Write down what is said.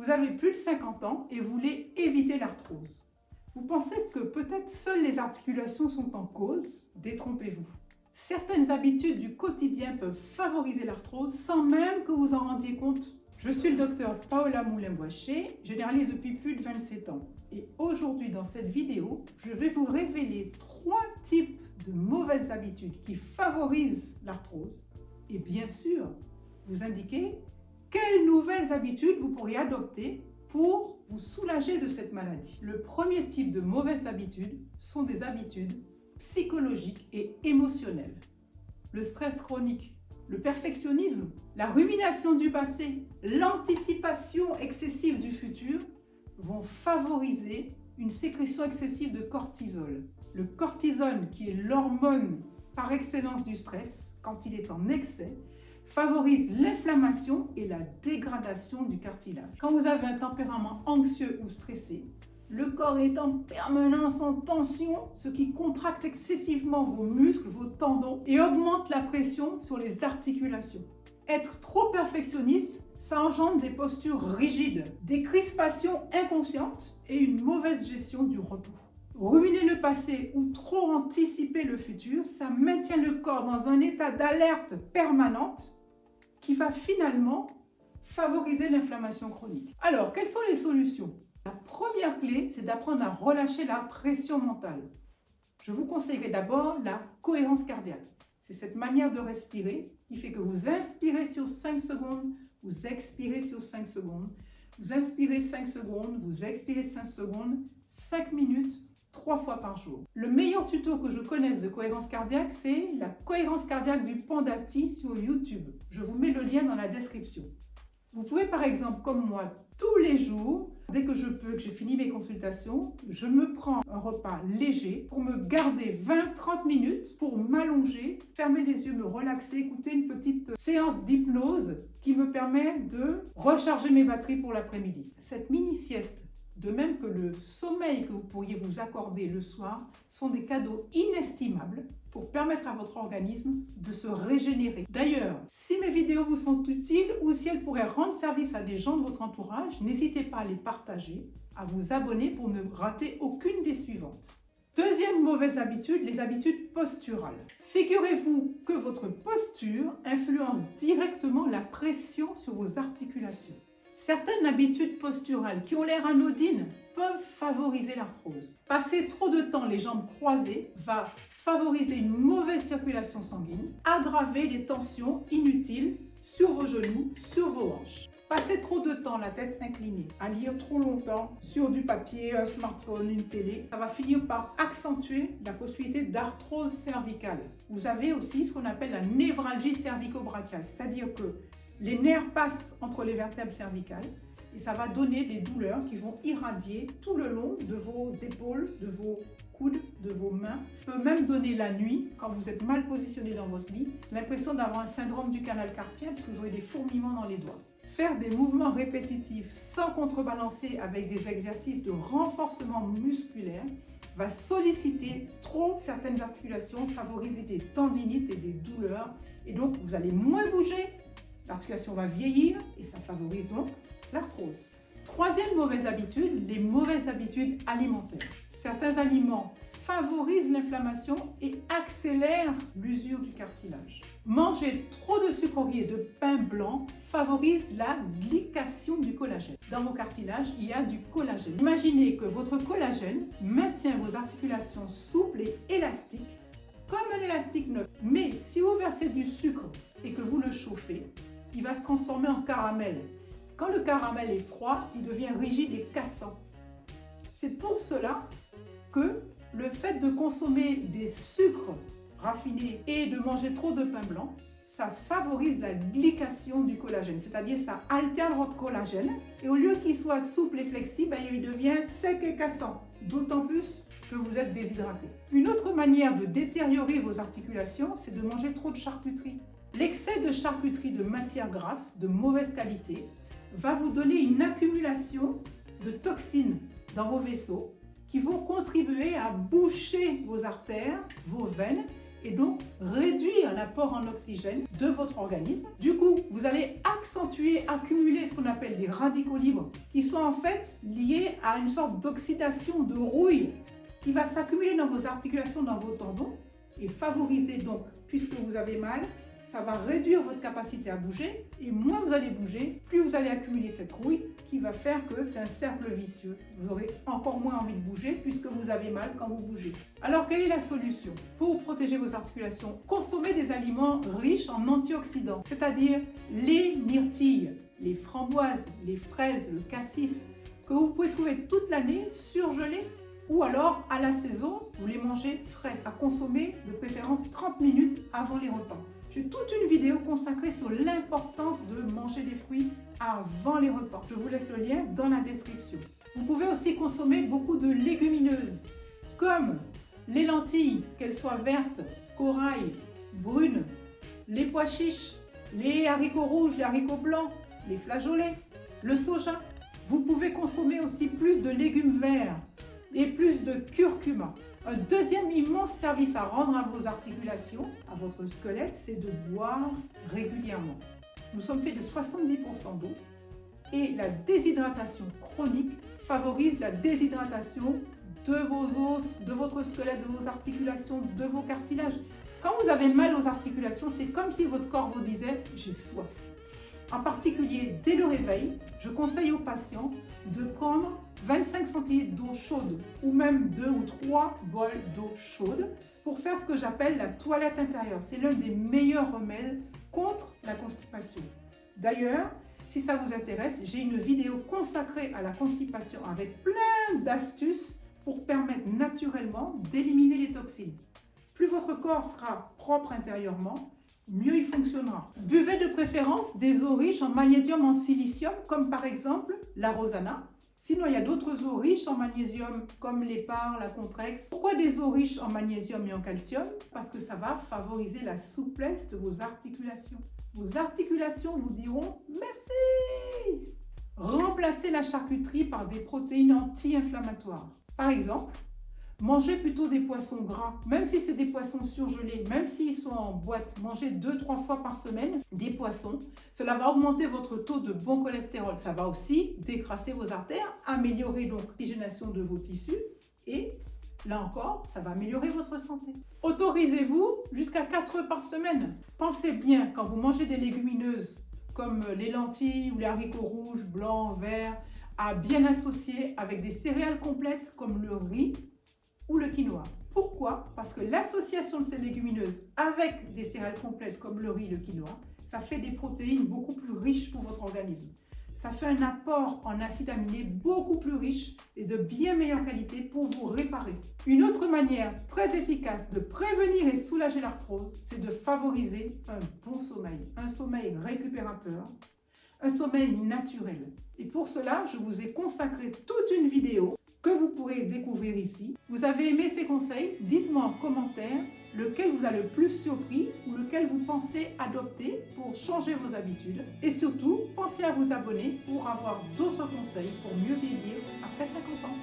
Vous avez plus de 50 ans et vous voulez éviter l'arthrose. Vous pensez que peut-être seules les articulations sont en cause? Détrompez-vous. Certaines habitudes du quotidien peuvent favoriser l'arthrose sans même que vous en rendiez compte. Je suis le docteur Paola Moulin-Boaché, généraliste depuis plus de 27 ans. Et aujourd'hui, dans cette vidéo, je vais vous révéler 3 types de mauvaises habitudes qui favorisent l'arthrose. Et bien sûr, vous indiquer quelles nouvelles habitudes vous pourriez adopter pour vous soulager de cette maladie. Le premier type de mauvaises habitudes sont des habitudes psychologiques et émotionnelles. Le stress chronique, le perfectionnisme, la rumination du passé, l'anticipation excessive du futur vont favoriser une sécrétion excessive de cortisol. Le cortisol, qui est l'hormone par excellence du stress, quand il est en excès, favorise l'inflammation et la dégradation du cartilage. Quand vous avez un tempérament anxieux ou stressé, le corps est en permanence en tension, ce qui contracte excessivement vos muscles, vos tendons et augmente la pression sur les articulations. Être trop perfectionniste, ça engendre des postures rigides, des crispations inconscientes et une mauvaise gestion du repos. Ruminer le passé ou trop anticiper le futur, ça maintient le corps dans un état d'alerte permanente qui va finalement favoriser l'inflammation chronique. Alors, quelles sont les solutions? La première clé, c'est d'apprendre à relâcher la pression mentale. Je vous conseillerais d'abord la cohérence cardiaque. C'est cette manière de respirer qui fait que vous inspirez sur 5 secondes, vous expirez sur 5 secondes, vous inspirez 5 secondes, vous expirez 5 secondes, 5 minutes, 3 fois par jour. Le meilleur tuto que je connaisse de cohérence cardiaque, c'est la cohérence cardiaque du Pandati sur YouTube. Je vous mets le lien dans la description. Vous pouvez par exemple, comme moi, tous les jours, dès que je peux, que j'ai fini mes consultations, je me prends un repas léger pour me garder 20-30 minutes pour m'allonger, fermer les yeux, me relaxer, écouter une petite séance d'hypnose qui me permet de recharger mes batteries pour l'après-midi. Cette mini-sieste, de même que le sommeil que vous pourriez vous accorder le soir, sont des cadeaux inestimables pour permettre à votre organisme de se régénérer. D'ailleurs, si mes vidéos vous sont utiles ou si elles pourraient rendre service à des gens de votre entourage, n'hésitez pas à les partager, à vous abonner pour ne rater aucune des suivantes. Deuxième mauvaise habitude, les habitudes posturales. Figurez-vous que votre posture influence directement la pression sur vos articulations. Certaines habitudes posturales qui ont l'air anodines peuvent favoriser l'arthrose. Passer trop de temps les jambes croisées va favoriser une mauvaise circulation sanguine, aggraver les tensions inutiles sur vos genoux, sur vos hanches. Passer trop de temps la tête inclinée, à lire trop longtemps sur du papier, un smartphone, une télé, ça va finir par accentuer la possibilité d'arthrose cervicale. Vous avez aussi ce qu'on appelle la névralgie cervico-brachiale, c'est-à-dire que les nerfs passent entre les vertèbres cervicales et ça va donner des douleurs qui vont irradier tout le long de vos épaules, de vos coudes, de vos mains. Ça peut même donner la nuit, quand vous êtes mal positionné dans votre lit, l'impression d'avoir un syndrome du canal carpien parce que vous aurez des fourmillements dans les doigts. Faire des mouvements répétitifs sans contrebalancer avec des exercices de renforcement musculaire va solliciter trop certaines articulations, favoriser des tendinites et des douleurs et donc vous allez moins bouger. L'articulation va vieillir et ça favorise donc l'arthrose. Troisième mauvaise habitude, les mauvaises habitudes alimentaires. Certains aliments favorisent l'inflammation et accélèrent l'usure du cartilage. Manger trop de sucreries et de pain blanc favorise la glycation du collagène. Dans vos cartilages, il y a du collagène. Imaginez que votre collagène maintient vos articulations souples et élastiques comme un élastique neuf. Mais si vous versez du sucre et que vous le chauffez, il va se transformer en caramel. Quand le caramel est froid, il devient rigide et cassant. C'est pour cela que le fait de consommer des sucres raffinés et de manger trop de pain blanc, ça favorise la glycation du collagène, c'est-à-dire ça alterne votre collagène et au lieu qu'il soit souple et flexible, il devient sec et cassant, d'autant plus que vous êtes déshydraté. Une autre manière de détériorer vos articulations, c'est de manger trop de charcuterie. L'excès de charcuterie de matière grasse de mauvaise qualité va vous donner une accumulation de toxines dans vos vaisseaux qui vont contribuer à boucher vos artères, vos veines et donc réduire l'apport en oxygène de votre organisme. Du coup, vous allez accumuler ce qu'on appelle des radicaux libres qui sont en fait liés à une sorte d'oxydation, de rouille qui va s'accumuler dans vos articulations, dans vos tendons et favoriser donc, puisque vous avez mal, ça va réduire votre capacité à bouger et moins vous allez bouger, plus vous allez accumuler cette rouille qui va faire que c'est un cercle vicieux. Vous aurez encore moins envie de bouger puisque vous avez mal quand vous bougez. Alors quelle est la solution? Pour protéger vos articulations, consommez des aliments riches en antioxydants, c'est-à-dire les myrtilles, les framboises, les fraises, le cassis, que vous pouvez trouver toute l'année surgelés ou alors à la saison, vous les mangez frais, à consommer de préférence 30 minutes avant les repas. J'ai toute une vidéo consacrée sur l'importance de manger des fruits avant les repas. Je vous laisse le lien dans la description. Vous pouvez aussi consommer beaucoup de légumineuses, comme les lentilles, qu'elles soient vertes, corail, brunes, les pois chiches, les haricots rouges, les haricots blancs, les flageolets, le soja. Vous pouvez consommer aussi plus de légumes verts et plus de curcuma. Un deuxième immense service à rendre à vos articulations, à votre squelette, c'est de boire régulièrement. Nous sommes faits de 70% d'eau et la déshydratation chronique favorise la déshydratation de vos os, de votre squelette, de vos articulations, de vos cartilages. Quand vous avez mal aux articulations, c'est comme si votre corps vous disait « j'ai soif ». En particulier, dès le réveil, je conseille aux patients de prendre 25 centilitres d'eau chaude ou même 2 ou 3 bols d'eau chaude pour faire ce que j'appelle la toilette intérieure. C'est l'un des meilleurs remèdes contre la constipation. D'ailleurs, si ça vous intéresse, j'ai une vidéo consacrée à la constipation avec plein d'astuces pour permettre naturellement d'éliminer les toxines. Plus votre corps sera propre intérieurement, mieux il fonctionnera. Buvez de préférence des eaux riches en magnésium, en silicium, comme par exemple la Rosana. Sinon, il y a d'autres eaux riches en magnésium, comme l'Épar, la Contrex. Pourquoi des eaux riches en magnésium et en calcium? Parce que ça va favoriser la souplesse de vos articulations. Vos articulations vous diront « merci ». Remplacez la charcuterie par des protéines anti-inflammatoires. Par exemple, mangez plutôt des poissons gras, même si c'est des poissons surgelés, même s'ils sont en boîte. Mangez 2-3 fois par semaine des poissons. Cela va augmenter votre taux de bon cholestérol. Ça va aussi décrasser vos artères, améliorer donc l'oxygénation de vos tissus et là encore, ça va améliorer votre santé. Autorisez-vous jusqu'à 4 œufs par semaine. Pensez bien, quand vous mangez des légumineuses comme les lentilles ou les haricots rouges, blancs, verts, à bien associer avec des céréales complètes comme le riz ou le quinoa. Pourquoi? Parce que l'association de ces légumineuses avec des céréales complètes comme le riz et le quinoa, ça fait des protéines beaucoup plus riches pour votre organisme. Ça fait un apport en acides aminés beaucoup plus riche et de bien meilleure qualité pour vous réparer. Une autre manière très efficace de prévenir et soulager l'arthrose, c'est de favoriser un bon sommeil, un sommeil récupérateur, un sommeil naturel. Et pour cela, je vous ai consacré toute une vidéo que vous pourrez découvrir ici. Vous avez aimé ces conseils? Dites-moi en commentaire lequel vous a le plus surpris ou lequel vous pensez adopter pour changer vos habitudes. Et surtout, pensez à vous abonner pour avoir d'autres conseils pour mieux vieillir après 50 ans.